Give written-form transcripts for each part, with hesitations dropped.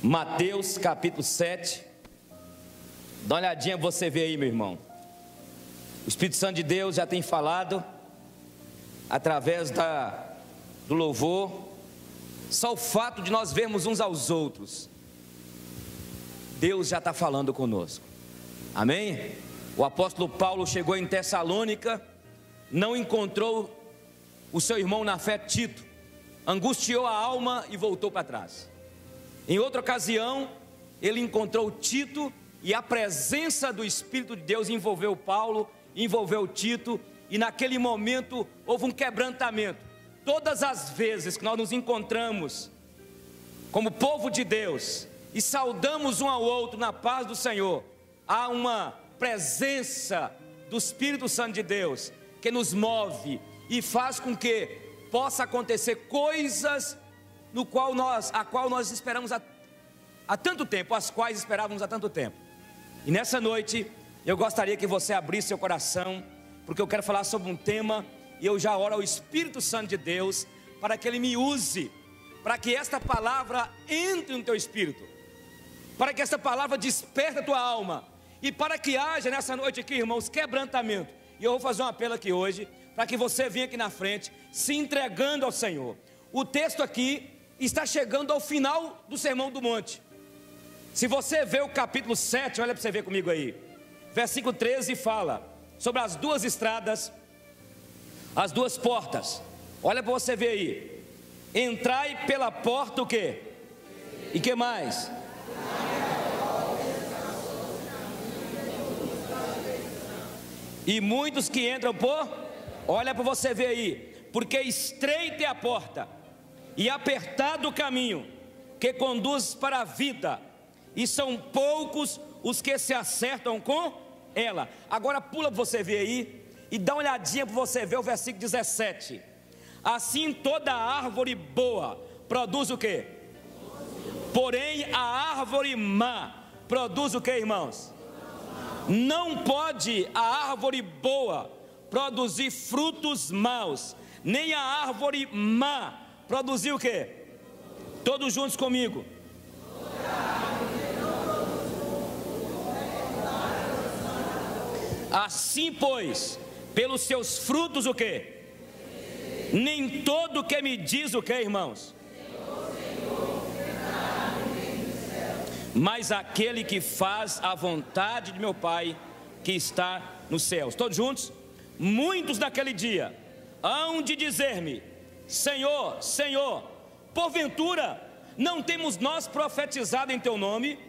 Mateus capítulo 7. Dá uma olhadinha, você vê aí, meu irmão. O Espírito Santo de Deus já tem falado através do louvor. Só o fato de nós vermos uns aos outros, Deus já está falando conosco. Amém? O apóstolo Paulo chegou em Tessalônica, não encontrou o seu irmão na fé Tito, angustiou a alma e voltou para trás. Em outra ocasião, ele encontrou Tito e a presença do Espírito de Deus envolveu Paulo, envolveu Tito, e naquele momento houve um quebrantamento. Todas as vezes que nós nos encontramos como povo de Deus e saudamos um ao outro na paz do Senhor, há uma presença do Espírito Santo de Deus que nos move e faz com que possa acontecer coisas a qual nós esperamos há tanto tempo, as quais esperávamos há tanto tempo. E nessa noite eu gostaria que você abrisse seu coração, porque eu quero falar sobre um tema, e eu já oro ao Espírito Santo de Deus para que Ele me use, para que esta palavra entre no teu espírito, para que esta palavra desperte a tua alma, e para que haja nessa noite aqui, irmãos, quebrantamento. E eu vou fazer um apelo aqui hoje, para que você venha aqui na frente, se entregando ao Senhor. O texto aqui está chegando ao final do Sermão do Monte. Se você vê o capítulo 7, olha para você ver comigo aí, versículo 13 fala sobre as duas estradas, as duas portas. Olha para você ver aí: entrai pela porta o quê? E que mais? E muitos que entram por, olha para você ver aí, porque estreita é a porta e apertado o caminho que conduz para a vida, e são poucos os que se acertam com ela. Agora pula para você ver aí e dá uma olhadinha para você ver o versículo 17. Assim toda árvore boa produz o quê? Porém a árvore má produz o quê, irmãos? Não pode a árvore boa produzir frutos maus, nem a árvore má produzir o quê? Todos juntos comigo. Assim pois, pelos seus frutos o quê? Nem todo que me diz o quê, irmãos? Mas aquele que faz a vontade de meu Pai que está nos céus. Todos juntos? Muitos naquele dia hão de dizer-me: Senhor, Senhor, porventura não temos nós profetizado em teu nome,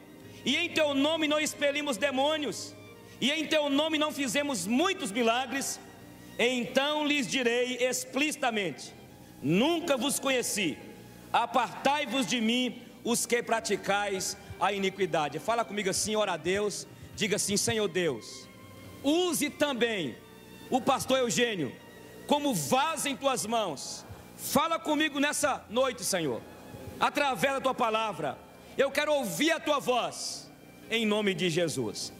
e em teu nome não expelimos demônios, e em teu nome não fizemos muitos milagres? Então lhes direi explicitamente: nunca vos conheci, apartai-vos de mim, os que praticais a iniquidade. Fala comigo assim, ora a Deus, diga assim: Senhor Deus, use também o pastor Eugênio como vaso em tuas mãos. Fala comigo nessa noite, Senhor, através da tua palavra. Eu quero ouvir a tua voz, em nome de Jesus.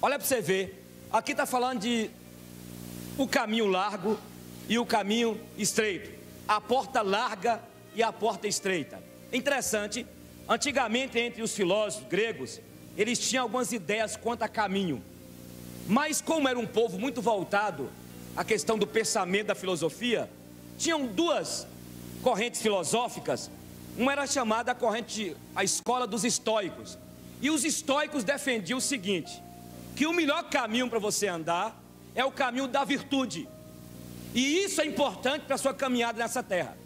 Olha para você ver, aqui está falando de o caminho largo e o caminho estreito, a porta larga e a porta estreita. Interessante, antigamente entre os filósofos gregos, eles tinham algumas ideias quanto a caminho, mas como era um povo muito voltado à questão do pensamento, da filosofia, tinham duas correntes filosóficas. Uma era chamada a escola dos estoicos, e os estoicos defendiam o seguinte: que o melhor caminho para você andar é o caminho da virtude, e isso é importante para a sua caminhada nessa terra,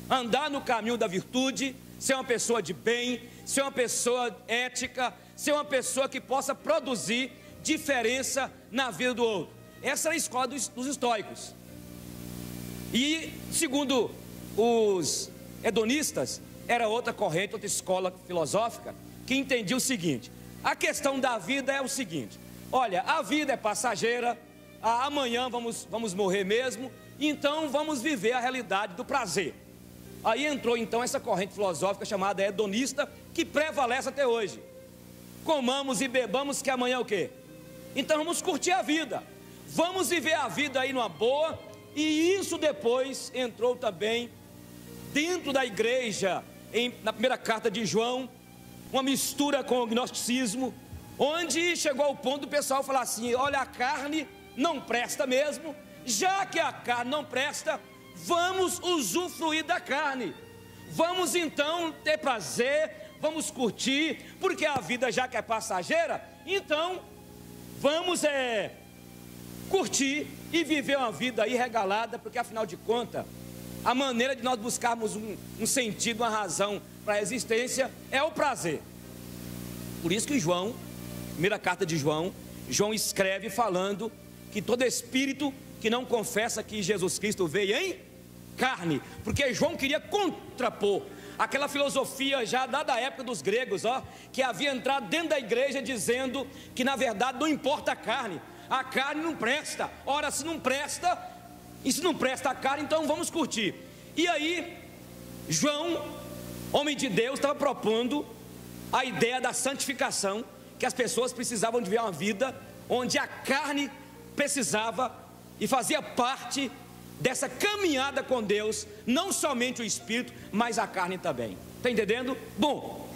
andar no caminho da virtude, ser uma pessoa de bem, ser uma pessoa ética, ser uma pessoa que possa produzir diferença na vida do outro. Essa era a escola dos estoicos. E segundo os hedonistas, era outra corrente, outra escola filosófica, que entendia o seguinte: a questão da vida é o seguinte: olha, a vida é passageira, amanhã vamos morrer mesmo, então vamos viver a realidade do prazer. Aí entrou então essa corrente filosófica chamada hedonista, que prevalece até hoje. Comamos e bebamos, que amanhã é o quê? Então vamos curtir a vida, vamos viver a vida aí numa boa. E isso depois entrou também dentro da igreja na primeira carta de João, uma mistura com o gnosticismo, onde chegou ao ponto do pessoal falar assim: olha, a carne não presta mesmo, já que a carne não presta, vamos usufruir da carne, vamos então ter prazer, vamos curtir, porque a vida já que é passageira, então vamos curtir e viver uma vida aí regalada, porque afinal de contas, a maneira de nós buscarmos um sentido, uma razão para a existência é o prazer. Por isso que João, primeira carta de João, João escreve falando que todo espírito que não confessa que Jesus Cristo veio em carne, porque João queria contrapor aquela filosofia já da época dos gregos, que havia entrado dentro da igreja dizendo que na verdade não importa a carne não presta. Ora, se não presta, e se não presta a carne, então vamos curtir. E aí, João, homem de Deus, estava propondo a ideia da santificação, que as pessoas precisavam de viver uma vida onde a carne precisava e fazia parte dessa caminhada com Deus, não somente o espírito, mas a carne também. Está entendendo? Bom,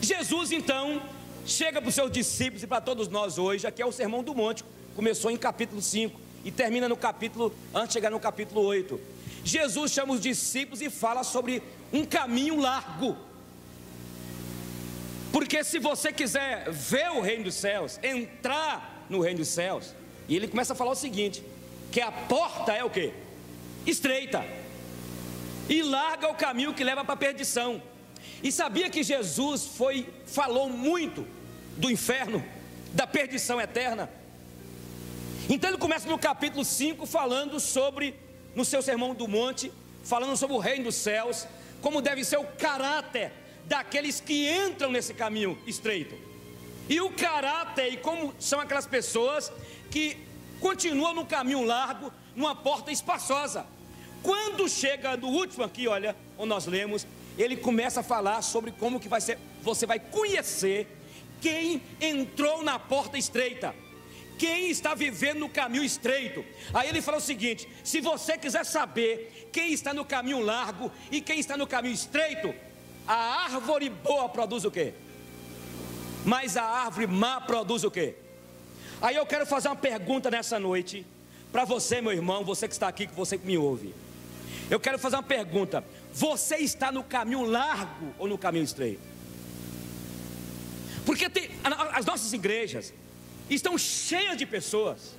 Jesus então chega para os seus discípulos e para todos nós hoje. Aqui é o Sermão do Monte, começou em capítulo 5 e termina no capítulo, antes de chegar no capítulo 8. Jesus chama os discípulos e fala sobre um caminho largo, porque se você quiser ver o reino dos céus, entrar no reino dos céus, e ele começa a falar o seguinte, que a porta é o quê? Estreita, e larga o caminho que leva para a perdição. E sabia que Jesus falou muito do inferno, da perdição eterna? Então ele começa no capítulo 5 falando sobre, no seu Sermão do Monte, falando sobre o reino dos céus, como deve ser o caráter daqueles que entram nesse caminho estreito, e o caráter, e como são aquelas pessoas que continuam no caminho largo, numa porta espaçosa. Quando chega no último aqui, olha, onde nós lemos, ele começa a falar sobre como que vai ser, você vai conhecer quem entrou na porta estreita, quem está vivendo no caminho estreito. Aí ele fala o seguinte: se você quiser saber quem está no caminho largo e quem está no caminho estreito, a árvore boa produz o quê? Mas a árvore má produz o quê? Aí eu quero fazer uma pergunta nessa noite para você, meu irmão, você que está aqui, que você que me ouve. Eu quero fazer uma pergunta: você está no caminho largo ou no caminho estreito? Porque as nossas igrejas estão cheias de pessoas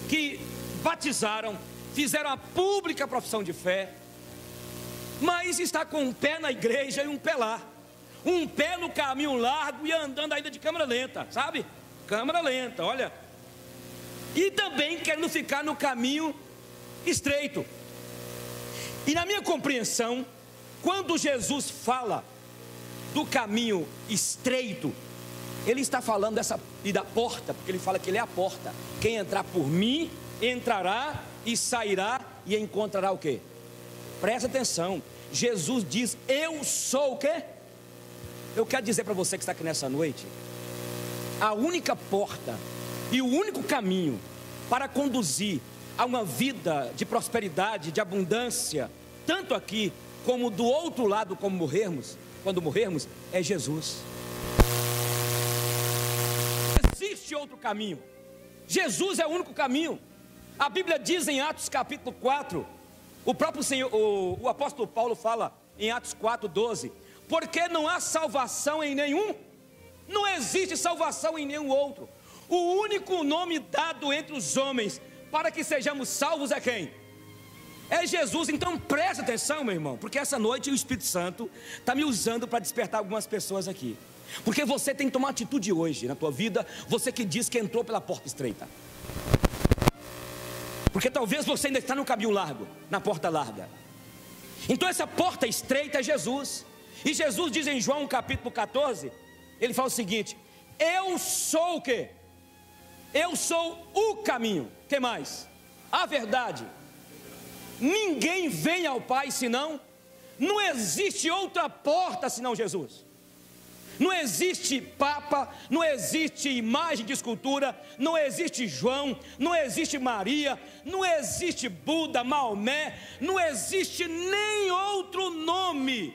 que batizaram, fizeram a pública profissão de fé, mas está com um pé na igreja e um pé lá, um pé no caminho largo e andando ainda de câmera lenta, sabe? Câmera lenta, olha. E também querendo ficar no caminho estreito. E na minha compreensão, quando Jesus fala do caminho estreito, ele está falando da porta, porque ele fala que ele é a porta. Quem entrar por mim, entrará e sairá e encontrará o quê? Presta atenção, Jesus diz: eu sou o quê? Eu quero dizer para você que está aqui nessa noite, a única porta e o único caminho para conduzir a uma vida de prosperidade, de abundância, tanto aqui como do outro lado, quando morrermos, é Jesus. Não existe outro caminho. Jesus é o único caminho. A Bíblia diz em Atos capítulo 4, o próprio Senhor, o apóstolo Paulo fala em Atos 4:12, porque não há salvação em nenhum, não existe salvação em nenhum outro. O único nome dado entre os homens para que sejamos salvos é quem? É Jesus. Então preste atenção, meu irmão, porque essa noite o Espírito Santo está me usando para despertar algumas pessoas aqui. Porque você tem que tomar atitude hoje na tua vida, você que diz que entrou pela porta estreita. Porque talvez você ainda está no caminho largo, na porta larga. Então essa porta estreita é Jesus. E Jesus diz em João capítulo 14, ele fala o seguinte: eu sou o quê? Eu sou o caminho. O que mais? A verdade. Ninguém vem ao Pai senão, não existe outra porta senão Jesus. Não existe Papa, não existe imagem de escultura, não existe João, não existe Maria, não existe Buda, Maomé, não existe nem outro nome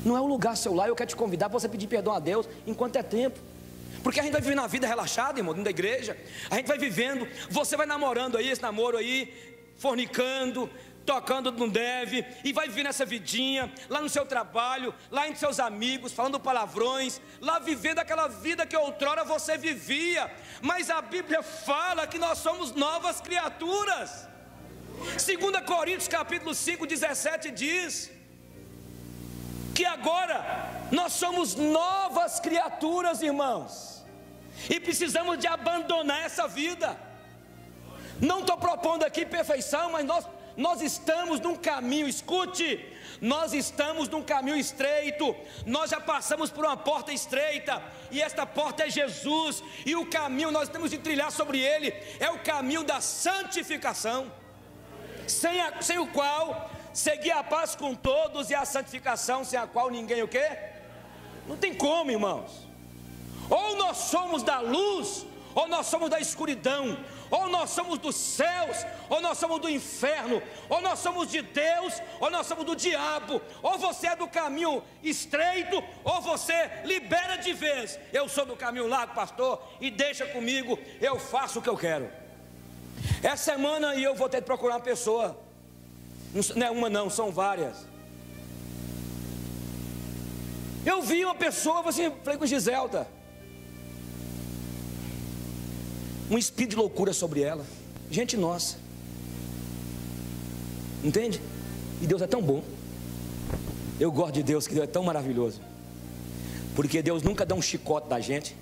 Não é o lugar seu lar. Eu quero te convidar para você pedir perdão a Deus enquanto é tempo. Porque a gente vai vivendo a vida relaxada, irmão, dentro da igreja. A gente vai vivendo, você vai namorando aí, esse namoro aí, fornicando, tocando não deve, e vai vivendo essa vidinha, lá no seu trabalho, lá entre seus amigos, falando palavrões, lá vivendo aquela vida que outrora você vivia. Mas a Bíblia fala que nós somos novas criaturas. 2 Coríntios capítulo 5, 17 diz que agora nós somos novas criaturas, irmãos, e precisamos de abandonar essa vida. Não estou propondo aqui perfeição, mas nós estamos num caminho, escute, nós estamos num caminho estreito, nós já passamos por uma porta estreita, e esta porta é Jesus, e o caminho nós temos de trilhar sobre ele, é o caminho da santificação, sem o qual seguir a paz com todos, e a santificação sem a qual ninguém o quê? Não tem como, irmãos. Ou nós somos da luz, ou nós somos da escuridão, ou nós somos dos céus, ou nós somos do inferno, ou nós somos de Deus, ou nós somos do diabo. Ou você é do caminho estreito, ou você libera de vez. Eu sou do caminho largo, pastor, e deixa comigo, eu faço o que eu quero. Essa semana eu vou ter que procurar uma pessoa, não é uma não, são várias. Eu vi uma pessoa, falei com Giselda, um espírito de loucura sobre ela. Gente nossa, entende? E Deus é tão bom. Eu gosto de Deus, que Deus é tão maravilhoso. Porque Deus nunca dá um chicote da gente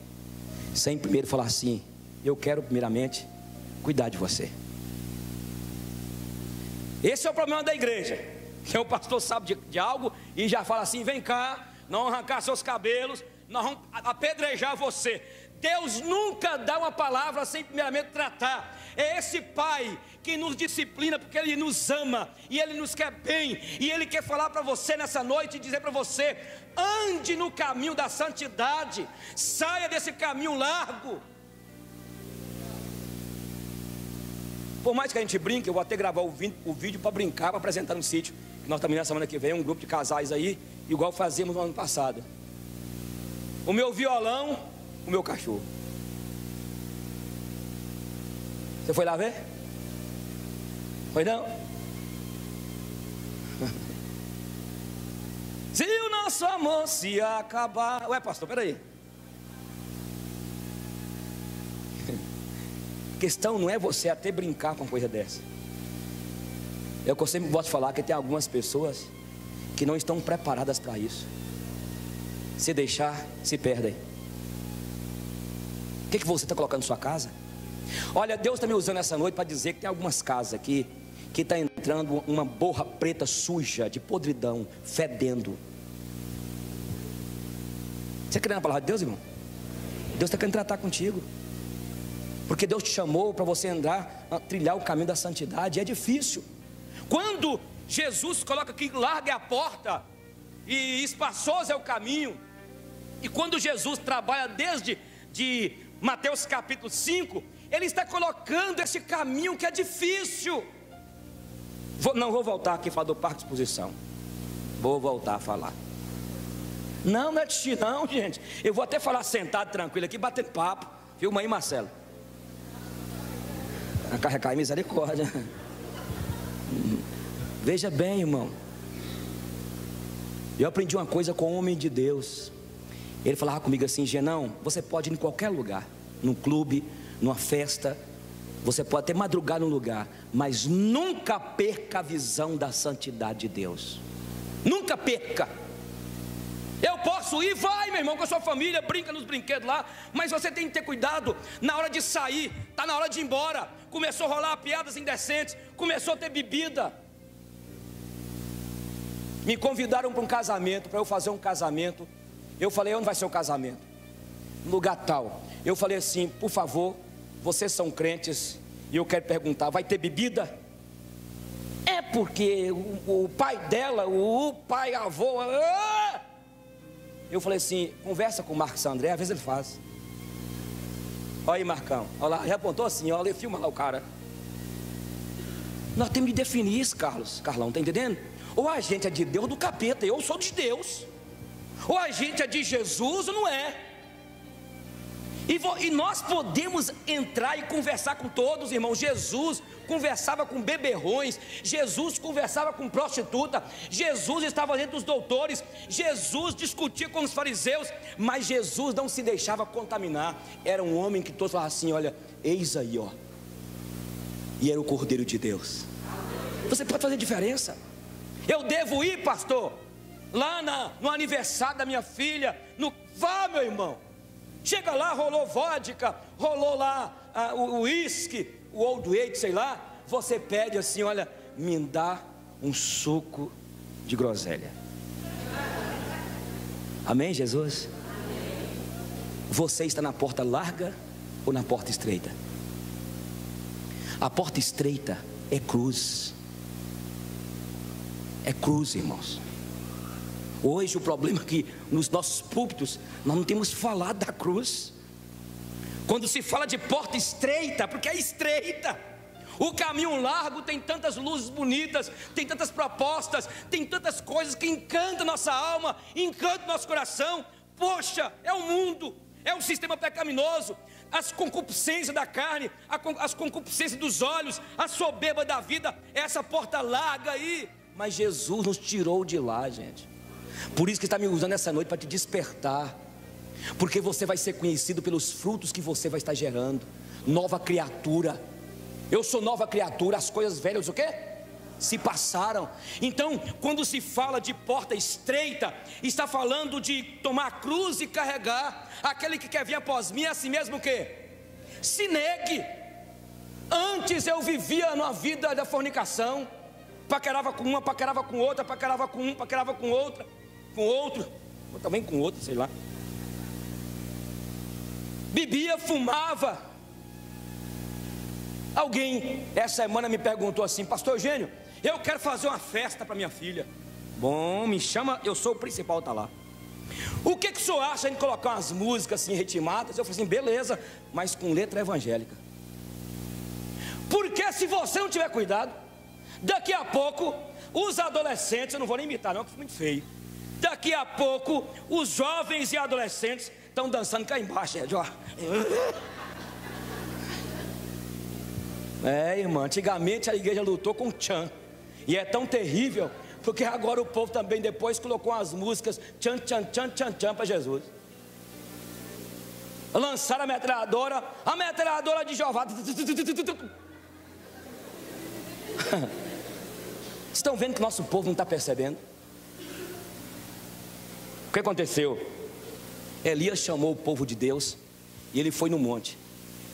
sem primeiro falar assim: eu quero primeiramente cuidar de você. Esse é o problema da igreja, que o pastor sabe de algo e já fala assim: vem cá, não arrancar seus cabelos, nós vamos apedrejar você. Deus nunca dá uma palavra sem primeiramente tratar. É esse Pai que nos disciplina porque Ele nos ama e Ele nos quer bem, e Ele quer falar para você nessa noite e dizer para você: ande no caminho da santidade, saia desse caminho largo. Por mais que a gente brinque, eu vou até gravar o vídeo para brincar, para apresentar no sítio, que nós também na semana que vem, um grupo de casais aí, igual fazíamos no ano passado. O meu violão, o meu cachorro. Você foi lá ver? Foi não? Se o nosso amor se acabar... Ué, pastor, peraí. A questão não é você até brincar com uma coisa dessa. É o que eu sempre gosto de falar, que tem algumas pessoas que não estão preparadas para isso. Se deixar, se perdem. O que você está colocando na sua casa? Olha, Deus está me usando essa noite para dizer que tem algumas casas aqui que está entrando uma borra preta suja, de podridão, fedendo. Você crê na palavra de Deus, irmão? Deus está querendo tratar contigo, porque Deus te chamou para você andar, trilhar o caminho da santidade. É difícil. Quando Jesus coloca que larga a porta e espaçoso é o caminho, e quando Jesus trabalha desde Mateus capítulo 5, Ele está colocando esse caminho que é difícil. Não vou voltar aqui a falar do parque de exposição. Vou voltar a falar. Não é de não, gente. Eu vou até falar sentado, tranquilo aqui, batendo papo. Viu, mãe Marcelo? A carregar misericórdia. Veja bem, irmão, eu aprendi uma coisa com o homem de Deus. Ele falava comigo assim: Genão, você pode ir em qualquer lugar, num clube, numa festa, você pode até madrugar num lugar, mas nunca perca a visão da santidade de Deus. Nunca perca. Eu posso ir, vai, meu irmão, com a sua família, brinca nos brinquedos lá, mas você tem que ter cuidado na hora de sair, está na hora de ir embora. Começou a rolar piadas indecentes, começou a ter bebida. Me convidaram para um casamento, para eu fazer um casamento. Eu falei: onde vai ser o casamento? Lugar tal. Eu falei assim: por favor, vocês são crentes, e eu quero perguntar, vai ter bebida? É porque o pai dela, o pai, avô... Eu falei assim: conversa com o Marcos André, às vezes ele faz. Olha aí, Marcão, olha lá, já apontou assim, olha, filma lá o cara. Nós temos que definir isso, Carlão, tá entendendo? Ou a gente é de Deus ou do capeta. Eu sou de Deus. ou a gente é de Jesus ou não é. E nós podemos entrar e conversar com todos, irmãos. Jesus conversava com beberrões, Jesus conversava com prostituta, Jesus estava dentro dos doutores, Jesus discutia com os fariseus, mas Jesus não se deixava contaminar. Era um homem que todos falavam assim: olha, eis aí, ó. E era o Cordeiro de Deus. Você pode fazer diferença. Eu devo ir, pastor, lá no aniversário da minha filha. Vá, meu irmão. Chega lá, rolou vodka, rolou lá o uísque, o old age, sei lá. Você pede assim: olha, me dá um suco de groselha. Amém, Jesus? Você está na porta larga ou na porta estreita? A porta estreita é cruz. É cruz, irmãos. Hoje o problema é que nos nossos púlpitos nós não temos falado da cruz. Quando se fala de porta estreita, porque é estreita. O caminho largo tem tantas luzes bonitas, tem tantas propostas, tem tantas coisas que encantam nossa alma, encantam nosso coração. Poxa, é o mundo, é o sistema pecaminoso, as concupiscências da carne, as concupiscências dos olhos, a soberba da vida, essa porta larga aí. Mas Jesus nos tirou de lá, gente. Por isso que está me usando essa noite para te despertar, porque você vai ser conhecido pelos frutos que você vai estar gerando. Nova criatura. Eu sou nova criatura. As coisas velhas o quê? Se passaram. Então, quando se fala de porta estreita, está falando de tomar a cruz e carregar. Aquele que quer vir após mim, é assim mesmo o quê? Se negue. Antes eu vivia numa vida da fornicação, paquerava com uma, paquerava com outra, paquerava com um, paquerava com outra, com outro, ou também com outro, sei lá. Bebia, fumava. Alguém essa semana me perguntou assim: pastor Eugênio, eu quero fazer uma festa para minha filha. Bom, me chama, eu sou o principal, tá lá. O que o senhor acha de colocar umas músicas assim ritmadas? Eu falei assim: beleza, mas com letra evangélica. Porque se você não tiver cuidado, daqui a pouco os adolescentes, eu não vou nem imitar não, que foi muito feio. Daqui a pouco os jovens e adolescentes estão dançando cá embaixo. Irmã, antigamente a igreja lutou com o tchan. E é tão terrível, porque agora o povo também depois colocou as músicas tchan, tchan, tchan, tchan, tchan para Jesus. Lançaram a metralhadora de Jeová. Estão vendo que nosso povo não está percebendo? O que aconteceu? Elias chamou o povo de Deus e ele foi no monte.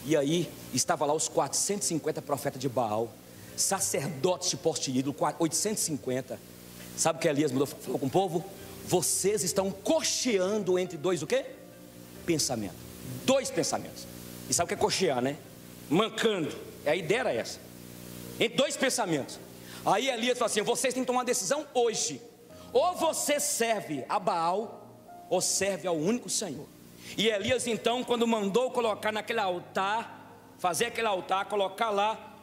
E aí estava lá os 450 profetas de Baal, sacerdotes de poste de ídolo, 850. Sabe o que Elias falou com o povo? Vocês estão cocheando entre dois o quê? Pensamentos. Dois pensamentos. E sabe o que é cochear, né? Mancando. A ideia era essa. Entre dois pensamentos. Aí Elias falou assim: vocês têm que tomar uma decisão hoje. Ou você serve a Baal, ou serve ao único Senhor. E Elias então, quando mandou colocar naquele altar, fazer aquele altar, colocar lá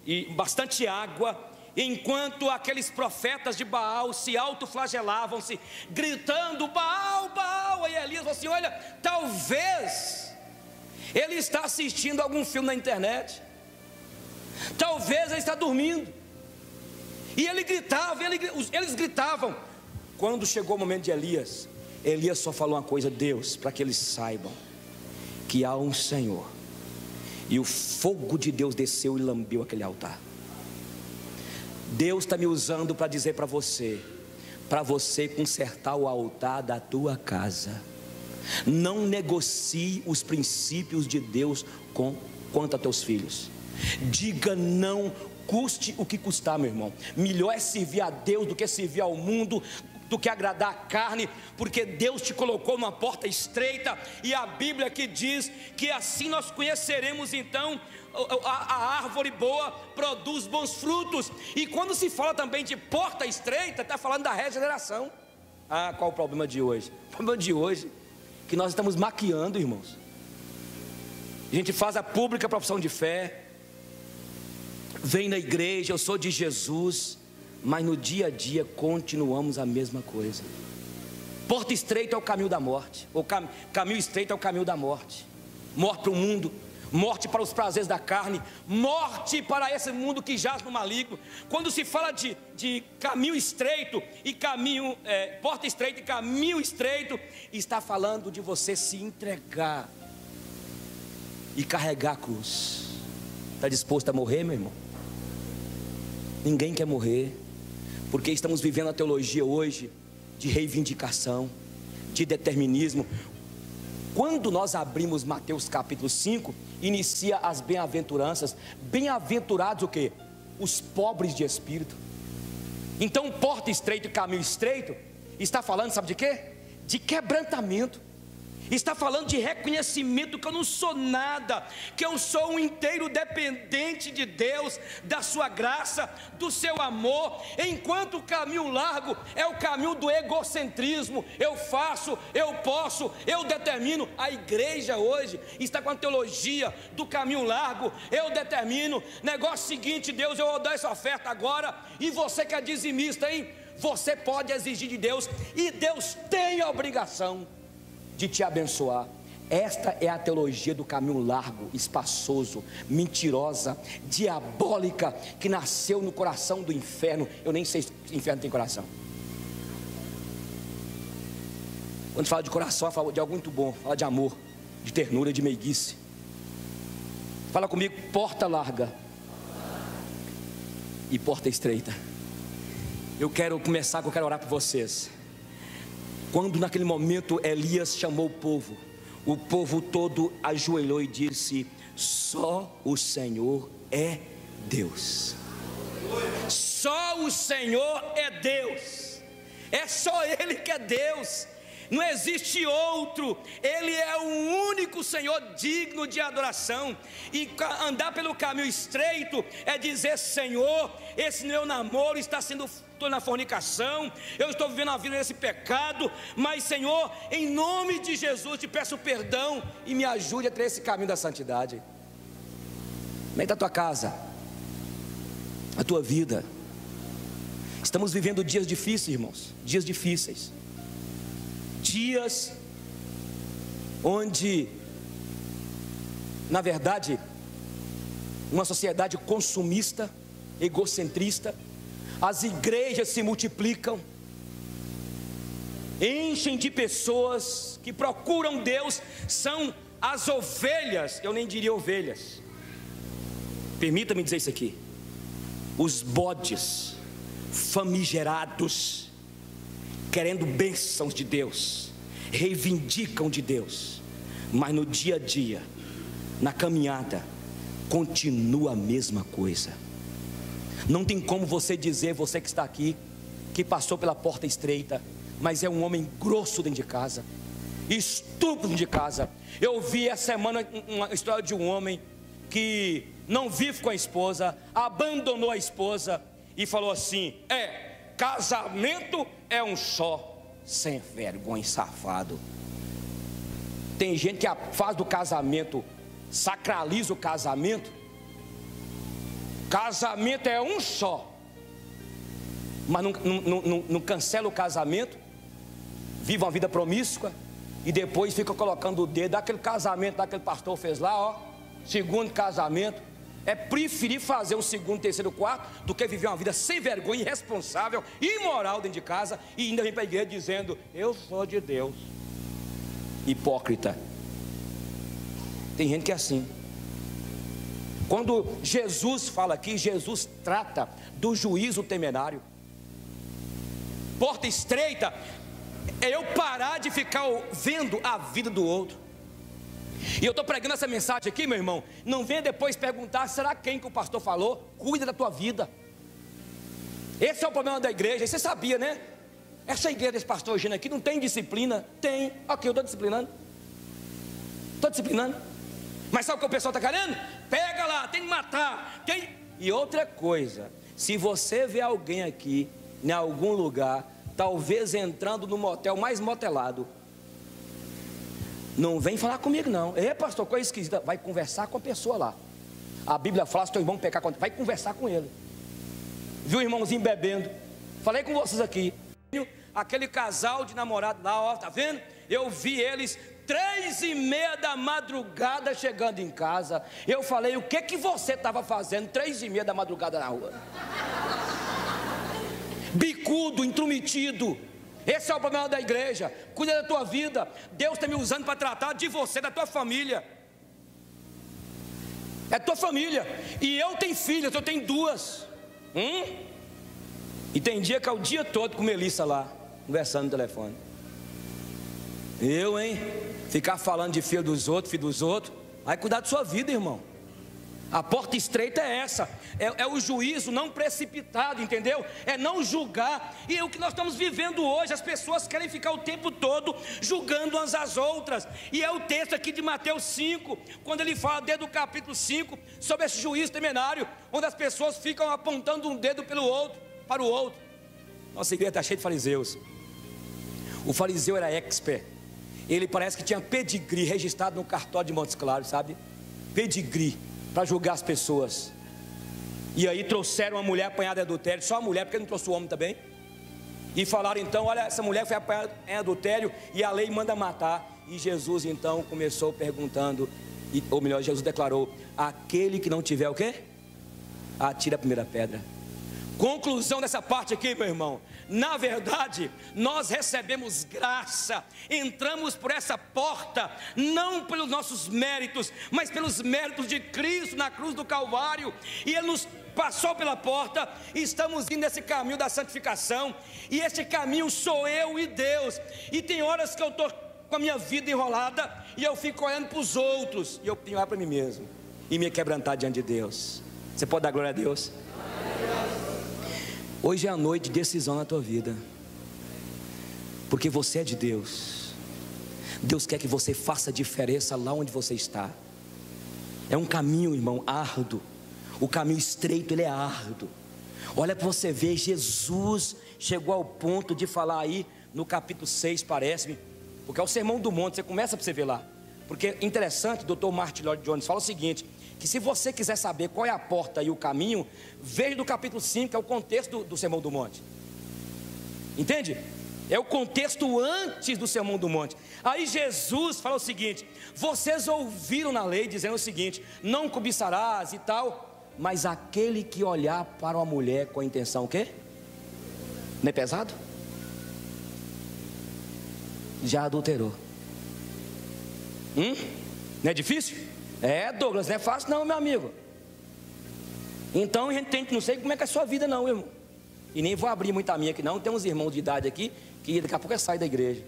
e bastante água, enquanto aqueles profetas de Baal se autoflagelavam, se gritando Baal, Baal. Aí Elias falou assim: olha, talvez ele está assistindo algum filme na internet, talvez ele está dormindo. E ele gritava, eles gritavam. Quando chegou o momento de Elias, Elias só falou uma coisa: Deus, para que eles saibam que há um Senhor. E o fogo de Deus desceu e lambeu aquele altar. Deus está me usando para dizer para você consertar o altar da tua casa. Não negocie os princípios de Deus quanto a teus filhos. Diga não, custe o que custar, meu irmão. Melhor é servir a Deus do que servir ao mundo, do que agradar a carne, porque Deus te colocou numa porta estreita, e a Bíblia que diz que assim nós conheceremos então a árvore boa produz bons frutos. E quando se fala também de porta estreita, está falando da regeneração. Qual o problema de hoje? O problema de hoje é que nós estamos maquiando, irmãos. A gente faz a pública profissão de fé, vem na igreja, eu sou de Jesus, mas no dia a dia continuamos a mesma coisa. Porta estreita é o caminho da morte, o caminho estreito é o caminho da morte. Morte para o mundo, morte para os prazeres da carne, morte para esse mundo que jaz no maligno. Quando se fala de caminho estreito e caminho, porta estreita e caminho estreito, está falando de você se entregar e carregar a cruz. Está disposto a morrer, meu irmão? Ninguém quer morrer, porque estamos vivendo a teologia hoje de reivindicação, de determinismo. Quando nós abrimos Mateus capítulo 5, inicia as bem-aventuranças. Bem-aventurados o quê? Os pobres de espírito. Então, porta estreita e caminho estreito está falando, sabe de quê? De quebrantamento. Está falando de reconhecimento que eu não sou nada, que eu sou um inteiro dependente de Deus, da sua graça, do seu amor. Enquanto o caminho largo é o caminho do egocentrismo, eu faço, eu posso, eu determino. A igreja hoje está com a teologia do caminho largo, eu determino. Negócio seguinte, Deus, eu vou dar essa oferta agora, e você que é dizimista, hein? Você pode exigir de Deus, e Deus tem a obrigação de te abençoar. Esta é a teologia do caminho largo, espaçoso, mentirosa, diabólica, que nasceu no coração do inferno. Eu nem sei se o inferno tem coração. Quando fala de coração, fala de algo muito bom, fala de amor, de ternura, de meiguice. Fala comigo, porta larga e porta estreita. Eu quero começar, eu quero orar por vocês. Quando naquele momento Elias chamou o povo todo ajoelhou e disse: só o Senhor é Deus. Só o Senhor é Deus. É só Ele que é Deus. Não existe outro. Ele é o único Senhor digno de adoração. E andar pelo caminho estreito é dizer: Senhor, esse meu namoro está sendo, estou na fornicação, eu estou vivendo a vida nesse pecado, mas Senhor, em nome de Jesus te peço perdão e me ajude a ter esse caminho da santidade. Como é que está a tua casa, a tua vida? Estamos vivendo dias difíceis, irmãos, dias difíceis, dias onde, na verdade, uma sociedade consumista, egocentrista, as igrejas se multiplicam, enchem de pessoas que procuram Deus, são as ovelhas, eu nem diria ovelhas, permita-me dizer isso aqui, os bodes famigerados, querendo bênçãos de Deus, reivindicam de Deus, mas no dia a dia, na caminhada, continua a mesma coisa. Não tem como você dizer, você que está aqui, que passou pela porta estreita, mas é um homem grosso dentro de casa, estúpido dentro de casa. Eu vi essa semana uma história de um homem que não vive com a esposa, abandonou a esposa e falou assim: casamento é um só. Sem vergonha, safado. Tem gente que faz do casamento, sacraliza o casamento. Casamento é um só, mas não cancela o casamento, vive uma vida promíscua e depois fica colocando o dedo daquele casamento daquele pastor fez lá, ó, segundo casamento. É preferir fazer um segundo, terceiro, quarto do que viver uma vida sem vergonha, irresponsável, imoral dentro de casa e ainda vem para a igreja dizendo: eu sou de Deus. Hipócrita. Tem gente que é assim. Quando Jesus fala aqui, Jesus trata do juízo temerário. Porta estreita é eu parar de ficar vendo a vida do outro. E eu estou pregando essa mensagem aqui, meu irmão. Não venha depois perguntar: será quem que o pastor falou? Cuida da tua vida. Esse é o problema da igreja. Você sabia, né? Essa igreja desse pastor Eugênio aqui não tem disciplina? Tem. Ok, eu estou disciplinando. Estou disciplinando. Mas sabe o que o pessoal está querendo? Pega lá, tem que matar. E outra coisa, se você vê alguém aqui, em algum lugar, talvez entrando no motel mais motelado, não vem falar comigo não. Pastor, coisa esquisita. Vai conversar com a pessoa lá. A Bíblia fala: se teu irmão pecar contra, vai conversar com ele. Viu o irmãozinho bebendo? Falei com vocês aqui. aquele casal de namorado lá, ó, tá vendo? Eu vi eles 3:30 da madrugada chegando em casa. Eu falei, o que você estava fazendo 3:30 da madrugada na rua? Bicudo, intrometido. Esse é o problema da igreja. Cuida da tua vida. Deus está me usando para tratar de você, da tua família. É tua família. E eu tenho filhas, eu tenho 2. E tem dia que é o dia todo com Melissa lá, conversando no telefone. Ficar falando de filho dos outros. Vai cuidar da sua vida, irmão. A porta estreita é essa, é o juízo não precipitado, entendeu? É não julgar. E é o que nós estamos vivendo hoje. As pessoas querem ficar o tempo todo julgando umas às outras. E é o texto aqui de Mateus 5, quando ele fala desde o capítulo 5 sobre esse juízo temerário, onde as pessoas ficam apontando um dedo para o outro. Nossa igreja está cheia de fariseus. O fariseu era expert. Ele parece que tinha pedigree registrado no cartório de Montes Claros, sabe? Pedigree para julgar as pessoas. E aí trouxeram uma mulher apanhada em adultério. Só a mulher, porque não trouxe o homem também. E falaram então, olha, essa mulher foi apanhada em adultério e a lei manda matar. E Jesus então começou perguntando, ou melhor, Jesus declarou, aquele que não tiver o quê? Atira a primeira pedra. Conclusão dessa parte aqui, meu irmão. Na verdade, nós recebemos graça, entramos por essa porta, não pelos nossos méritos, mas pelos méritos de Cristo na cruz do Calvário. E Ele nos passou pela porta, e estamos indo nesse caminho da santificação. E esse caminho sou eu e Deus. E tem horas que eu estou com a minha vida enrolada, e eu fico olhando para os outros, e eu tenho que olhar para mim mesmo, e me quebrantar diante de Deus. Você pode dar glória a Deus? Hoje é a noite de decisão na tua vida, porque você é de Deus. Deus quer que você faça diferença lá onde você está. É um caminho, irmão, árduo. O caminho estreito, ele é árduo. Olha para você ver, Jesus chegou ao ponto de falar aí no capítulo 6, parece-me, porque é o Sermão do Monte, você começa para você ver lá. Porque é interessante, o Dr. Martin Lloyd Jones fala o seguinte, que se você quiser saber qual é a porta e o caminho, veja do capítulo 5, que é o contexto do Sermão do Monte. Entende? É o contexto antes do Sermão do Monte. Aí Jesus fala o seguinte, vocês ouviram na lei dizendo o seguinte, não cobiçarás e tal, mas aquele que olhar para uma mulher com a intenção o quê? Não é pesado? Já adulterou. Não é difícil? É, Douglas, não é fácil não, meu amigo. Então a gente tem que, não sei como é que é a sua vida não, irmão. E nem vou abrir muita minha aqui não. Tem uns irmãos de idade aqui que daqui a pouco sai da igreja.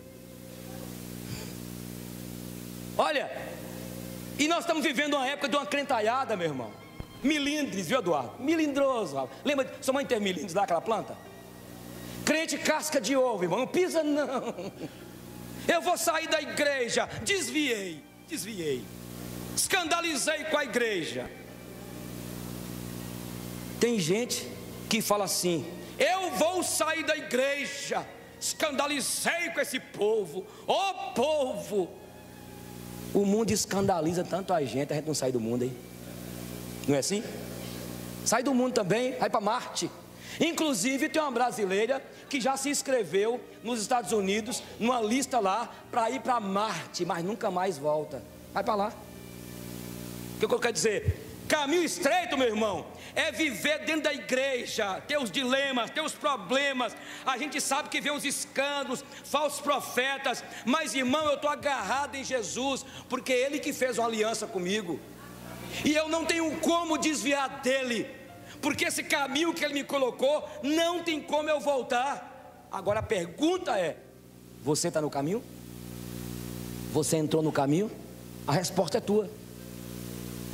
Olha, e nós estamos vivendo uma época de uma crentalhada, meu irmão. Milindres, viu, Eduardo? Milindroso. Lembra, sua mãe teve milindres lá, aquela planta? Crente casca de ovo, irmão, não pisa não. Eu vou sair da igreja. Desviei. Escandalizei com a igreja. Tem gente que fala assim, eu vou sair da igreja, escandalizei com esse povo. Ô povo, o mundo escandaliza tanto a gente não sai do mundo, hein? Não é assim? Sai do mundo também, vai para Marte. Inclusive tem uma brasileira que já se inscreveu nos Estados Unidos, numa lista lá, para ir para Marte, mas nunca mais volta. Vai para lá. O que eu quero dizer? Caminho estreito, meu irmão, é viver dentro da igreja, ter os dilemas, ter os problemas. A gente sabe que vem os escândalos, falsos profetas, mas irmão, eu estou agarrado em Jesus, porque é Ele que fez uma aliança comigo, e eu não tenho como desviar dEle, porque esse caminho que Ele me colocou, não tem como eu voltar. Agora a pergunta é, você está no caminho? Você entrou no caminho? A resposta é tua.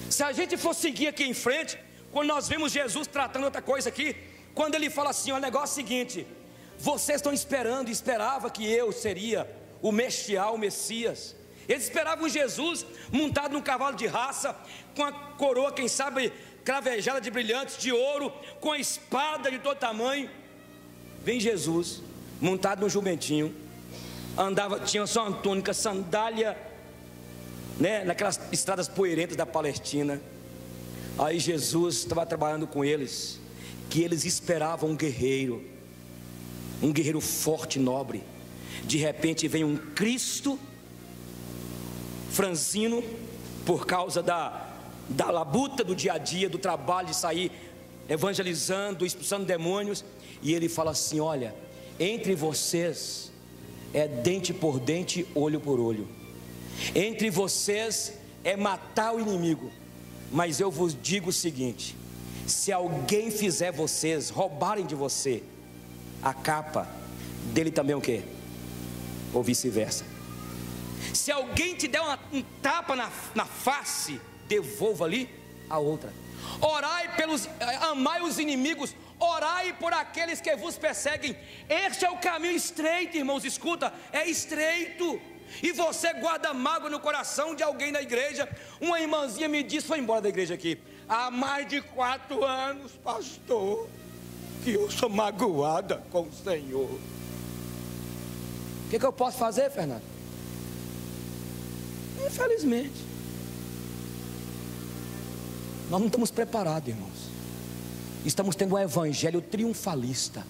Se a gente for seguir aqui em frente, quando nós vemos Jesus tratando outra coisa aqui, quando Ele fala assim, o negócio é o seguinte, vocês estão esperando, esperava que eu seria o Messias. Eles esperavam Jesus montado num cavalo de raça, com a coroa, quem sabe, cravejada de brilhantes, de ouro, com a espada de todo tamanho. Vem Jesus, montado num jumentinho, andava, tinha só uma túnica, sandália, né, naquelas estradas poeirentas da Palestina. Aí Jesus estava trabalhando com eles, que eles esperavam um guerreiro. um guerreiro forte e nobre. De repente vem um Cristo franzino, por causa da labuta do dia a dia, do trabalho de sair evangelizando, expulsando demônios, e ele fala assim: olha, entre vocês é dente por dente, olho por olho, entre vocês é matar o inimigo, mas eu vos digo o seguinte: se alguém fizer vocês roubarem de você a capa, dele também o quê? Ou vice-versa. Se alguém te der um tapa na face, devolva ali a outra. Orai amai os inimigos, orai por aqueles que vos perseguem. Este é o caminho estreito, irmãos, escuta, é estreito. E você guarda mágoa no coração de alguém da igreja. Uma irmãzinha me disse, foi embora da igreja aqui: há mais de 4 anos, pastor, que eu sou magoada com o Senhor. O que eu posso fazer, Fernando? Infelizmente, nós não estamos preparados, irmãos. Estamos tendo um evangelho triunfalista.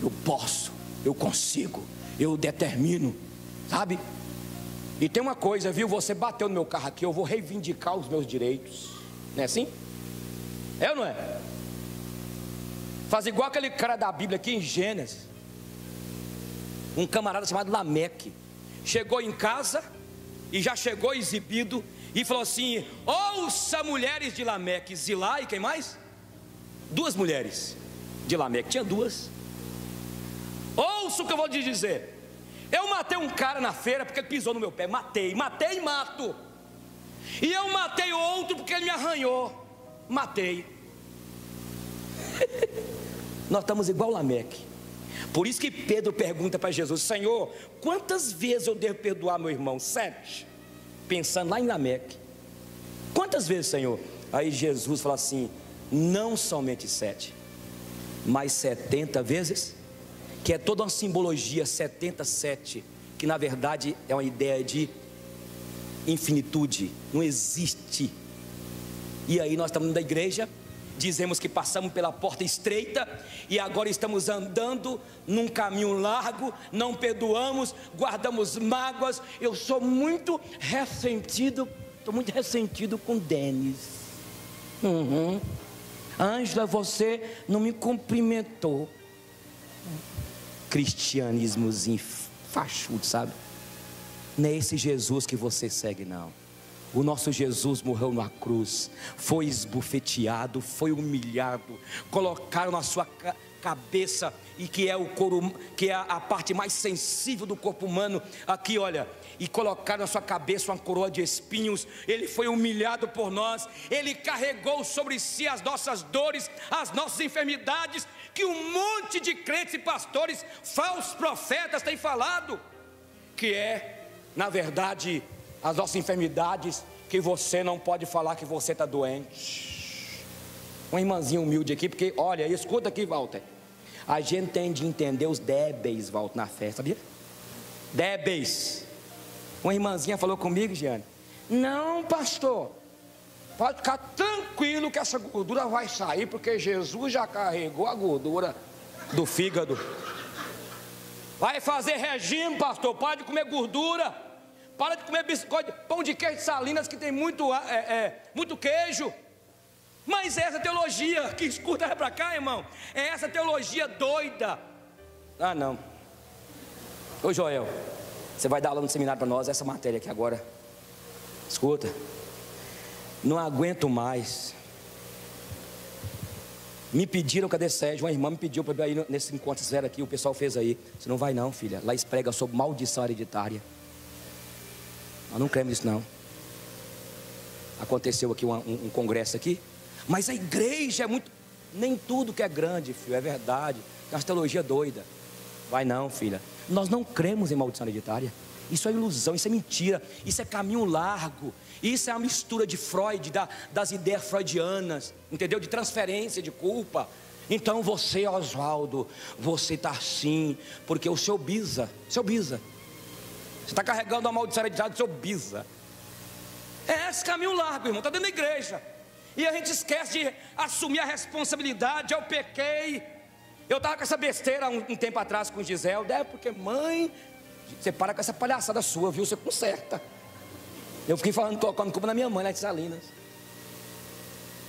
Eu posso, eu consigo, eu determino, sabe? E tem uma coisa, viu? Você bateu no meu carro aqui, eu vou reivindicar os meus direitos. Não é assim? É ou não é? Faz igual aquele cara da Bíblia aqui em Gênesis. Um camarada chamado Lameque chegou em casa e já chegou exibido e falou assim: ouça, mulheres de Lameque, Zilá e quem mais? 2 mulheres de Lameque, tinha 2. Ouça o que eu vou te dizer. Eu matei um cara na feira porque ele pisou no meu pé. Matei e mato. E eu matei outro porque ele me arranhou. Matei. Nós estamos igual Lameque. Por isso que Pedro pergunta para Jesus: Senhor, quantas vezes eu devo perdoar meu irmão? 7. Pensando lá em Lameque. Quantas vezes, Senhor? Aí Jesus fala assim: não somente 7, mas 70 vezes. Que é toda uma simbologia, 77, que na verdade é uma ideia de infinitude, não existe. E aí nós estamos na igreja, dizemos que passamos pela porta estreita e agora estamos andando num caminho largo, não perdoamos, guardamos mágoas. Eu sou muito ressentido, estou muito ressentido com Denis. Ângela, você não me cumprimentou. Cristianismozinho fachudo, sabe? Não é esse Jesus que você segue, não. O nosso Jesus morreu na cruz, foi esbofeteado, foi humilhado, colocaram na sua cabeça, e que é o couro, que é a parte mais sensível do corpo humano, aqui olha, e colocaram na sua cabeça uma coroa de espinhos. Ele foi humilhado por nós, ele carregou sobre si as nossas dores, as nossas enfermidades, que um monte de crentes e pastores, falsos profetas têm falado, que é, na verdade, as nossas enfermidades, que você não pode falar que você está doente. Uma irmãzinha humilde aqui, porque olha, escuta aqui, Walter, a gente tem de entender os débeis, Walter, na fé, sabia? Débeis. Uma irmãzinha falou comigo, Giane: não, pastor, pode ficar tranquilo que essa gordura vai sair, porque Jesus já carregou a gordura do fígado. Vai fazer regime, pastor, para de comer gordura, para de comer biscoito, pão de queijo de Salinas, que tem muito queijo. Mas essa teologia que escuta para cá, irmão, é essa teologia doida. Ah, não. Ô Joel, você vai dar aula no seminário para nós, essa matéria aqui agora. Escuta, não aguento mais. Me pediram, cadê Sérgio? Uma irmã me pediu para ir nesse encontro que fizeram aqui, o pessoal fez aí. Você não vai não, filha, lá eles pregam sobre maldição hereditária. Nós não cremos nisso não. Aconteceu aqui um congresso aqui, mas a igreja é muito... Nem tudo que é grande, filho, é verdade. É uma teologia doida. Vai não, filha. Nós não cremos em maldição hereditária. Isso é ilusão, isso é mentira, isso é caminho largo. Isso é a mistura de Freud, das ideias freudianas, entendeu? De transferência de culpa. Então você, Oswaldo, você está assim, porque o seu bisa, você está carregando a maldição hereditária do seu bisa. É esse caminho largo, irmão, está dentro da igreja. E a gente esquece de assumir a responsabilidade. Eu pequei, Eu estava com essa besteira um tempo atrás com o Gisele. Porque mãe, você para com essa palhaçada sua, viu? Você conserta. Eu fiquei falando, colocando culpa na minha mãe lá de Salinas.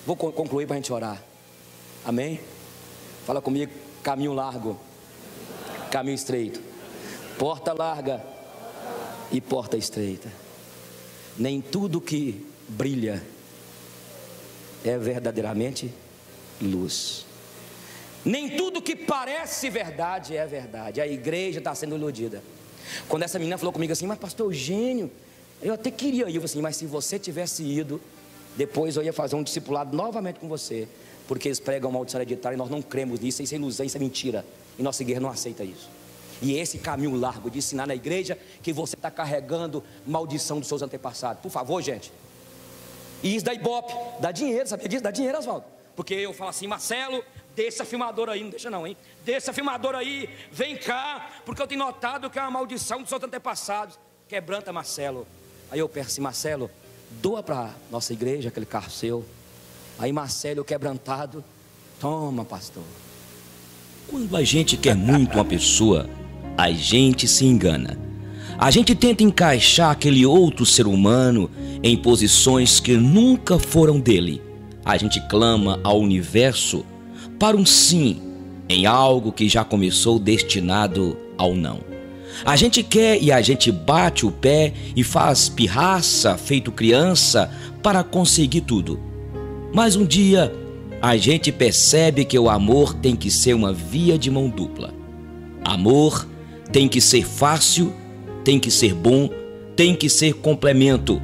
Vou concluir para a gente orar. Amém? Fala comigo, caminho largo, caminho estreito, porta larga e porta estreita. Nem tudo que brilha é verdadeiramente luz. Nem tudo que parece verdade é verdade. A igreja está sendo iludida. Quando essa menina falou comigo assim, mas pastor Eugênio, eu até queria ir. Eu falei assim, mas se você tivesse ido, depois eu ia fazer um discipulado novamente com você. Porque eles pregam maldição hereditária e nós não cremos nisso. Isso é ilusão, isso é mentira. E nossa igreja não aceita isso. E esse caminho largo de ensinar na igreja que você está carregando maldição dos seus antepassados. Por favor, gente. E isso dá ibope, dá dinheiro, sabia disso? Dá dinheiro, Oswaldo. Porque eu falo assim, Marcelo, deixa a filmadora aí, não deixa não, hein? Deixa a filmadora aí, vem cá, porque eu tenho notado que é uma maldição dos seus antepassados. Quebranta, Marcelo. Aí eu penso assim, Marcelo, doa para nossa igreja aquele carro seu. Aí Marcelo, quebrantado, toma, pastor. Quando a gente quer muito uma pessoa, a gente se engana. A gente tenta encaixar aquele outro ser humano em posições que nunca foram dele. A gente clama ao universo para um sim em algo que já começou destinado ao não. A gente quer e a gente bate o pé e faz pirraça feito criança para conseguir tudo. Mas um dia a gente percebe que o amor tem que ser uma via de mão dupla. Amor tem que ser fácil, tem que ser bom, tem que ser complemento,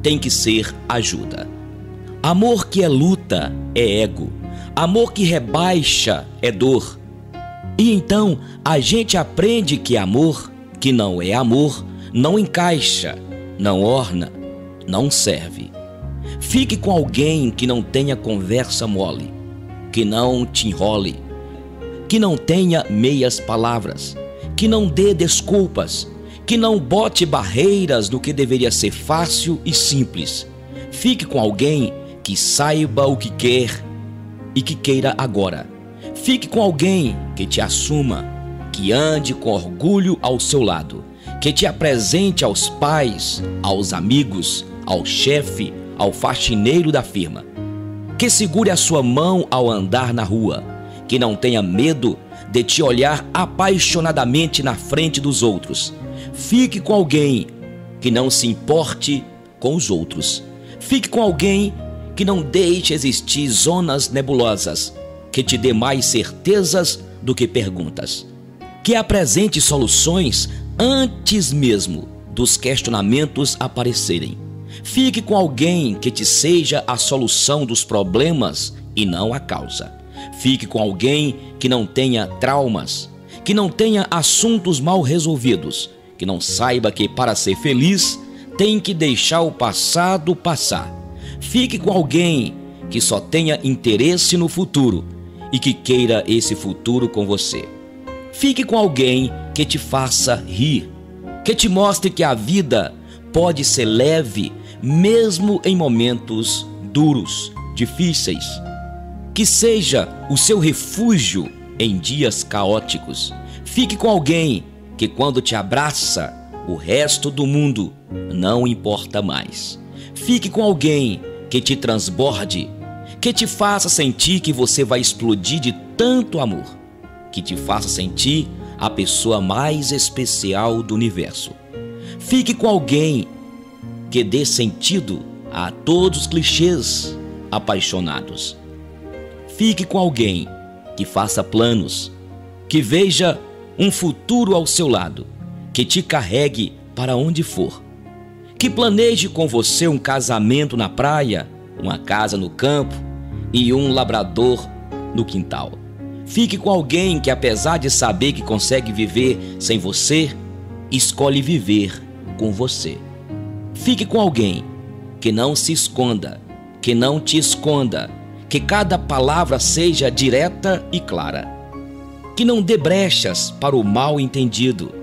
tem que ser ajuda. Amor que é luta é ego. Amor que rebaixa é dor. E então a gente aprende que amor que não é amor não encaixa, não orna, não serve. Fique com alguém que não tenha conversa mole, que não te enrole, que não tenha meias palavras, que não dê desculpas, que não bote barreiras no que deveria ser fácil e simples. Fique com alguém que saiba o que quer e que queira agora. Fique com alguém que te assuma, que ande com orgulho ao seu lado, que te apresente aos pais, aos amigos, ao chefe, ao faxineiro da firma, que segure a sua mão ao andar na rua, que não tenha medo de te olhar apaixonadamente na frente dos outros. Fique com alguém que não se importe com os outros. Fique com alguém que não deixe existir zonas nebulosas, que te dê mais certezas do que perguntas, que apresente soluções antes mesmo dos questionamentos aparecerem. Fique com alguém que te seja a solução dos problemas e não a causa. Fique com alguém que não tenha traumas, que não tenha assuntos mal resolvidos, que não saiba que para ser feliz tem que deixar o passado passar. Fique com alguém que só tenha interesse no futuro e que queira esse futuro com você. Fique com alguém que te faça rir, que te mostre que a vida pode ser leve mesmo em momentos duros, difíceis. Que seja o seu refúgio em dias caóticos. Fique com alguém que quando te abraça, o resto do mundo não importa mais. Fique com alguém que te transborde, que te faça sentir que você vai explodir de tanto amor, que te faça sentir a pessoa mais especial do universo. Fique com alguém que dê sentido a todos os clichês apaixonados. Fique com alguém que faça planos, que veja um futuro ao seu lado, que te carregue para onde for, que planeje com você um casamento na praia, uma casa no campo e um labrador no quintal. Fique com alguém que, apesar de saber que consegue viver sem você, escolhe viver com você. Fique com alguém que não se esconda, que não te esconda, que cada palavra seja direta e clara, que não dê brechas para o mal entendido,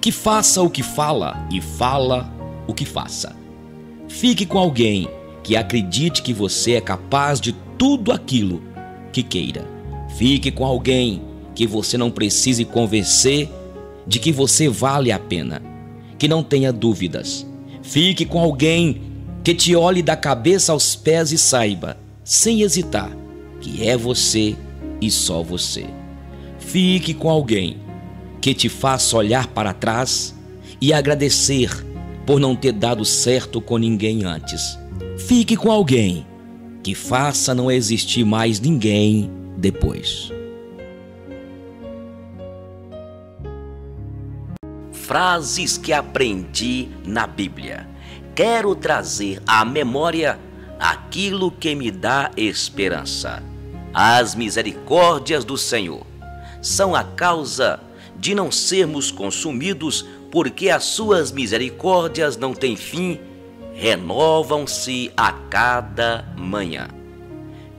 que faça o que fala e fala o que faça. Fique com alguém que acredite que você é capaz de tudo aquilo que queira. Fique com alguém que você não precise convencer de que você vale a pena, que não tenha dúvidas. Fique com alguém que te olhe da cabeça aos pés e saiba, sem hesitar, que é você e só você. Fique com alguém que te faça olhar para trás e agradecer por não ter dado certo com ninguém antes. Fique com alguém que faça não existir mais ninguém depois. Frases que aprendi na Bíblia. Quero trazer à memória aquilo que me dá esperança. As misericórdias do Senhor são a causa de não sermos consumidos, porque as suas misericórdias não têm fim, renovam-se a cada manhã.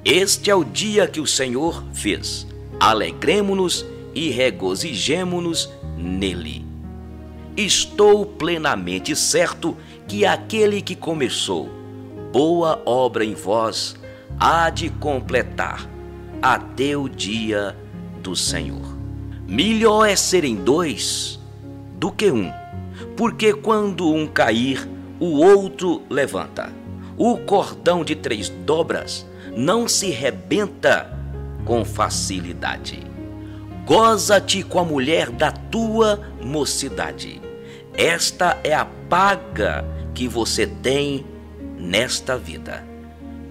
Este é o dia que o Senhor fez. Alegremo-nos e regozijemo-nos nele. Estou plenamente certo que aquele que começou boa obra em vós há de completar até o dia do Senhor. Melhor é serem dois do que um, porque quando um cair, o outro levanta. O cordão de 3 dobras não se rebenta com facilidade. Goza-te com a mulher da tua mocidade. Esta é a paga que você tem nesta vida.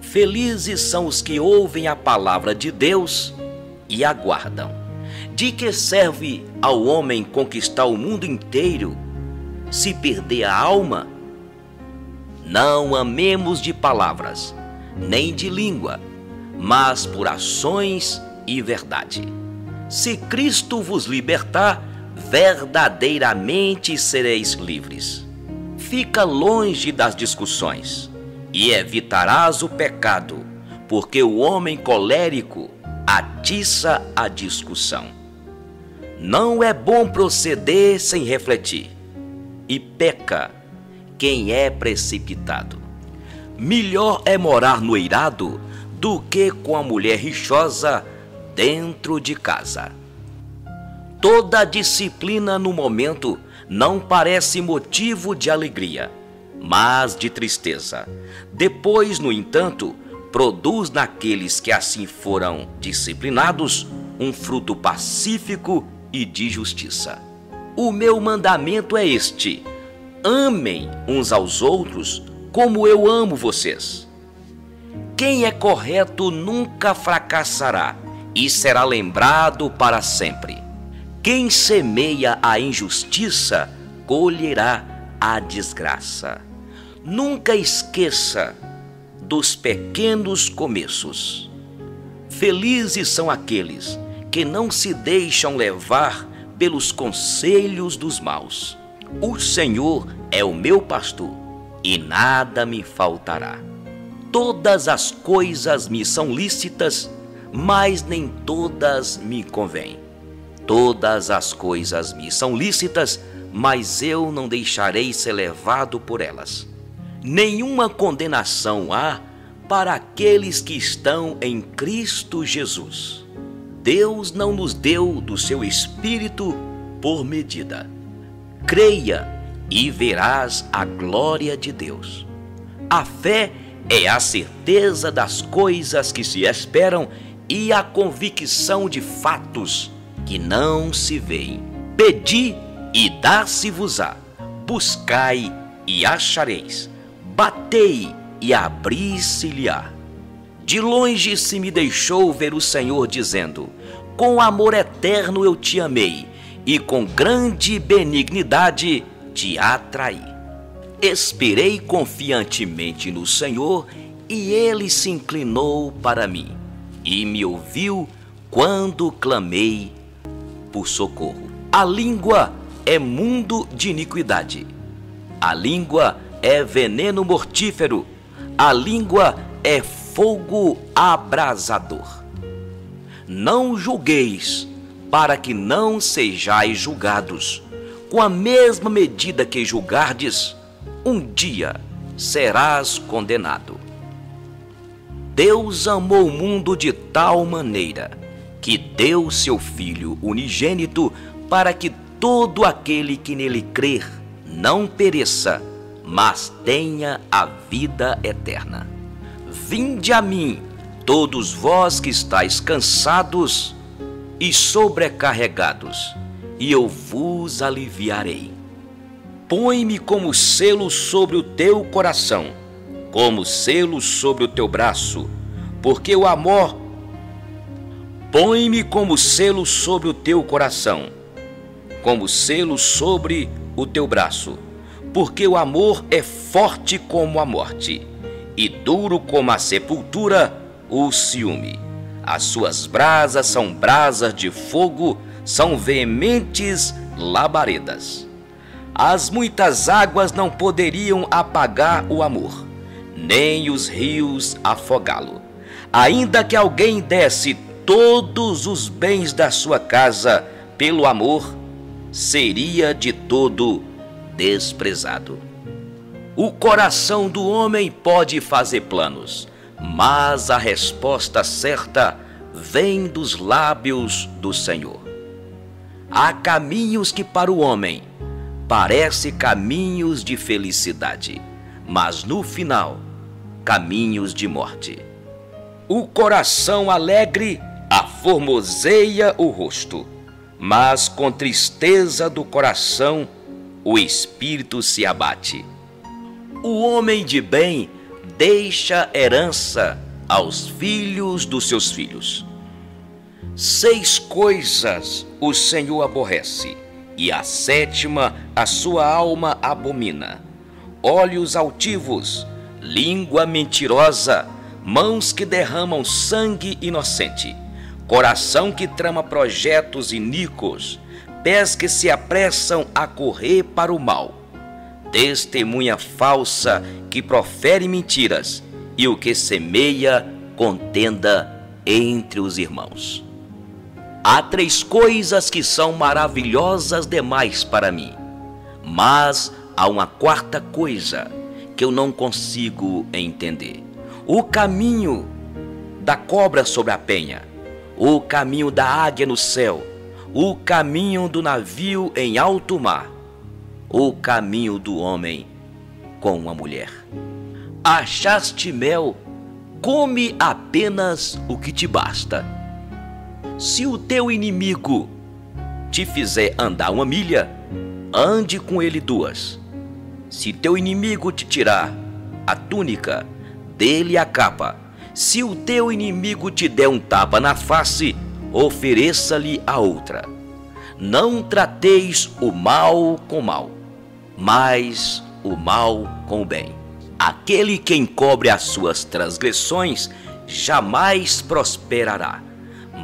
Felizes são os que ouvem a palavra de Deus e aguardam. De que serve ao homem conquistar o mundo inteiro se perder a alma? Não amemos de palavras, nem de língua, mas por ações e verdade. Se Cristo vos libertar, verdadeiramente sereis livres. Fica longe das discussões e evitarás o pecado, porque o homem colérico atiça a discussão. Não é bom proceder sem refletir, e peca quem é precipitado. Melhor é morar no eirado do que com a mulher rixosa dentro de casa. Toda disciplina no momento não parece motivo de alegria, mas de tristeza. Depois, no entanto, produz naqueles que assim foram disciplinados um fruto pacífico e de justiça. O meu mandamento é este: amem uns aos outros como eu amo vocês. Quem é correto nunca fracassará e será lembrado para sempre. Quem semeia a injustiça colherá a desgraça. Nunca esqueça dos pequenos começos. Felizes são aqueles que não se deixam levar pelos conselhos dos maus. O Senhor é o meu pastor e nada me faltará. Todas as coisas me são lícitas, mas nem todas me convêm. Todas as coisas me são lícitas, mas eu não deixarei ser levado por elas. Nenhuma condenação há para aqueles que estão em Cristo Jesus. Deus não nos deu do seu Espírito por medida. Creia e verás a glória de Deus. A fé é a certeza das coisas que se esperam e a convicção de fatos que não se veem. Pedi e dar-se-vos-á. Buscai e achareis. Batei e abri-se-lhe-á. De longe se me deixou ver o Senhor dizendo: com amor eterno eu te amei, e com grande benignidade te atraí. Esperei confiantemente no Senhor, e ele se inclinou para mim, e me ouviu quando clamei por socorro. A língua é mundo de iniquidade. A língua é veneno mortífero. A língua é fogo abrasador. Não julgueis, para que não sejais julgados. Com a mesma medida que julgardes, um dia serás condenado. Deus amou o mundo de tal maneira que deu seu Filho unigênito, para que todo aquele que nele crer não pereça, mas tenha a vida eterna. Vinde a mim, todos vós que estáis cansados e sobrecarregados, e eu vos aliviarei. Põe-me como selo sobre o teu coração, como selo sobre o teu braço, porque o amor... Põe-me como selo sobre o teu coração, como selo sobre o teu braço, porque o amor é forte como a morte, e duro como a sepultura o ciúme. As suas brasas são brasas de fogo, são veementes labaredas. As muitas águas não poderiam apagar o amor, nem os rios afogá-lo. Ainda que alguém desse todos os bens da sua casa pelo amor, seria de todo desprezado. O coração do homem pode fazer planos, mas a resposta certa vem dos lábios do Senhor. Há caminhos que para o homem parecem caminhos de felicidade, mas no final, caminhos de morte. O coração alegre aformoseia o rosto, mas com tristeza do coração o espírito se abate. O homem de bem deixa herança aos filhos dos seus filhos. 6 coisas o Senhor aborrece, e a 7ª a sua alma abomina: olhos altivos, língua mentirosa, mãos que derramam sangue inocente, coração que trama projetos iníquos, pés que se apressam a correr para o mal, testemunha falsa que profere mentiras, e o que semeia contenda entre os irmãos. Há 3 coisas que são maravilhosas demais para mim, mas há uma 4ª coisa que eu não consigo entender: o caminho da cobra sobre a penha, o caminho da águia no céu, o caminho do navio em alto mar, o caminho do homem com uma mulher. Achaste mel, come apenas o que te basta. Se o teu inimigo te fizer andar 1 milha, ande com ele 2. Se teu inimigo te tirar a túnica, dê-lhe a capa. Se o teu inimigo te der um tapa na face, ofereça-lhe a outra. Não trateis o mal com mal, mas o mal com o bem. Aquele que encobre as suas transgressões jamais prosperará,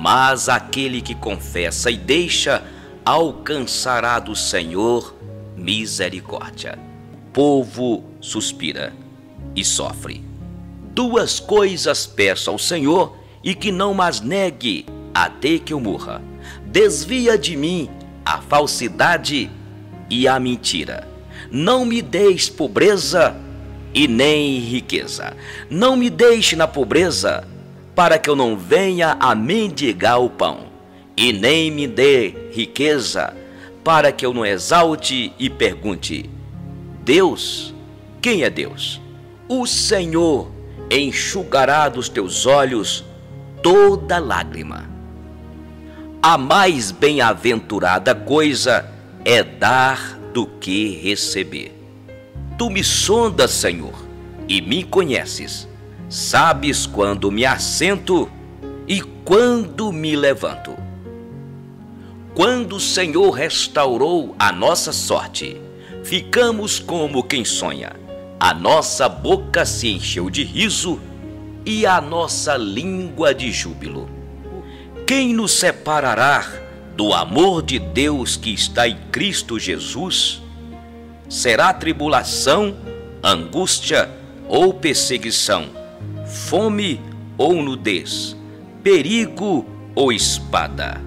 mas aquele que confessa e deixa alcançará do Senhor misericórdia. O povo suspira e sofre. 2 coisas peço ao Senhor, e que não mas negue até que eu morra: desvia de mim a falsidade e a mentira. Não me deis pobreza e nem riqueza. Não me deixe na pobreza, para que eu não venha a mendigar o pão, e nem me dê riqueza, para que eu não exalte e pergunte: Deus, quem é Deus? O Senhor enxugará dos teus olhos toda lágrima. A mais bem-aventurada coisa é dar do que receber. Tu me sondas, Senhor, e me conheces. Sabes quando me assento e quando me levanto. Quando o Senhor restaurou a nossa sorte, ficamos como quem sonha. A nossa boca se encheu de riso e a nossa língua de júbilo. Quem nos separará do amor de Deus que está em Cristo Jesus? Será tribulação, angústia ou perseguição, fome ou nudez, perigo ou espada?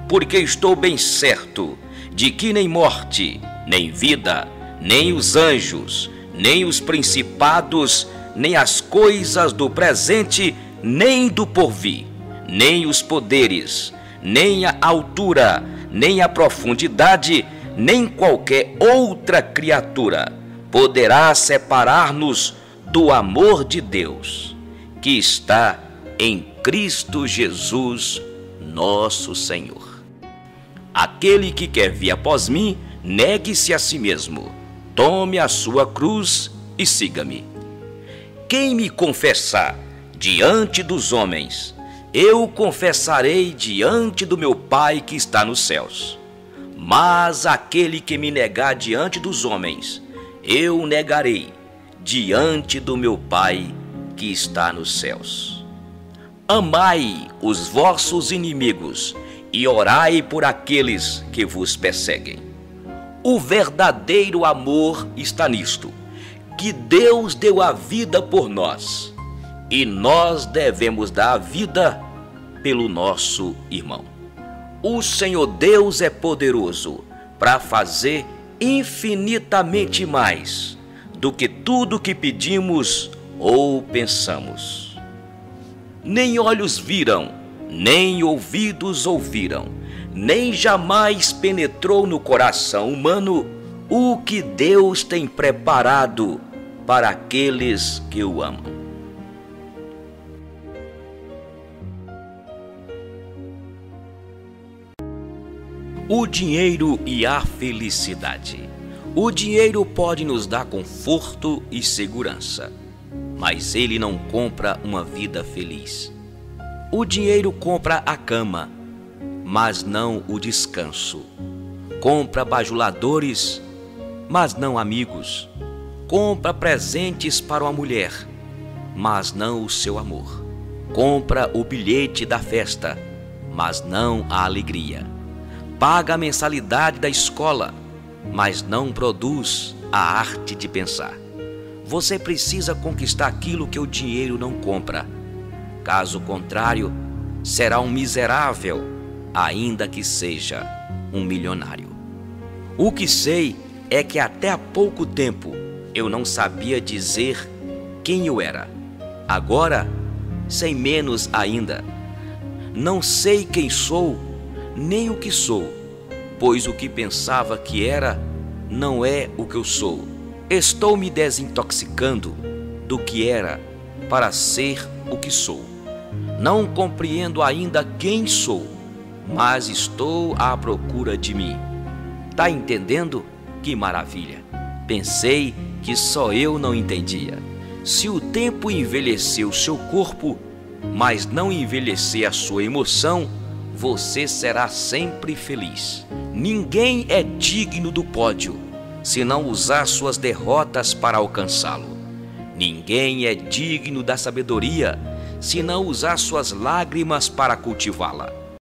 Porque estou bem certo de que nem morte, nem vida, nem os anjos, nem os principados, nem as coisas do presente, nem do porvir, nem os poderes, nem a altura, nem a profundidade, nem qualquer outra criatura poderá separar-nos do amor de Deus, que está em Cristo Jesus, nosso Senhor. Aquele que quer vir após mim, negue-se a si mesmo, tome a sua cruz e siga-me. Quem me confessar diante dos homens, eu confessarei diante do meu Pai que está nos céus. Mas aquele que me negar diante dos homens, eu negarei diante do meu Pai que está nos céus. Amai os vossos inimigos e orai por aqueles que vos perseguem. O verdadeiro amor está nisto, que Deus deu a vida por nós, e nós devemos dar a vida pelo nosso irmão. O Senhor Deus é poderoso para fazer infinitamente mais do que tudo que pedimos ou pensamos. Nem olhos viram, nem ouvidos ouviram, nem jamais penetrou no coração humano o que Deus tem preparado para aqueles que o amam. O dinheiro e a felicidade. O dinheiro pode nos dar conforto e segurança, mas ele não compra uma vida feliz. O dinheiro compra a cama, mas não o descanso. Compra bajuladores, mas não amigos. Compra presentes para uma mulher, mas não o seu amor. Compra o bilhete da festa, mas não a alegria. Paga a mensalidade da escola, mas não produz a arte de pensar. Você precisa conquistar aquilo que o dinheiro não compra. Caso contrário, será um miserável, ainda que seja um milionário. O que sei é que até há pouco tempo eu não sabia dizer quem eu era. Agora, sei menos ainda. Não sei quem sou, nem o que sou, pois o que pensava que era, não é o que eu sou. Estou me desintoxicando do que era para ser o que sou. Não compreendo ainda quem sou, mas estou à procura de mim. Tá entendendo? Que maravilha! Pensei que só eu não entendia. Se o tempo envelheceu seu corpo, mas não envelhecer a sua emoção, você será sempre feliz. Ninguém é digno do pódio se não usar suas derrotas para alcançá-lo. Ninguém é digno da sabedoria se não usar suas lágrimas para cultivá-la.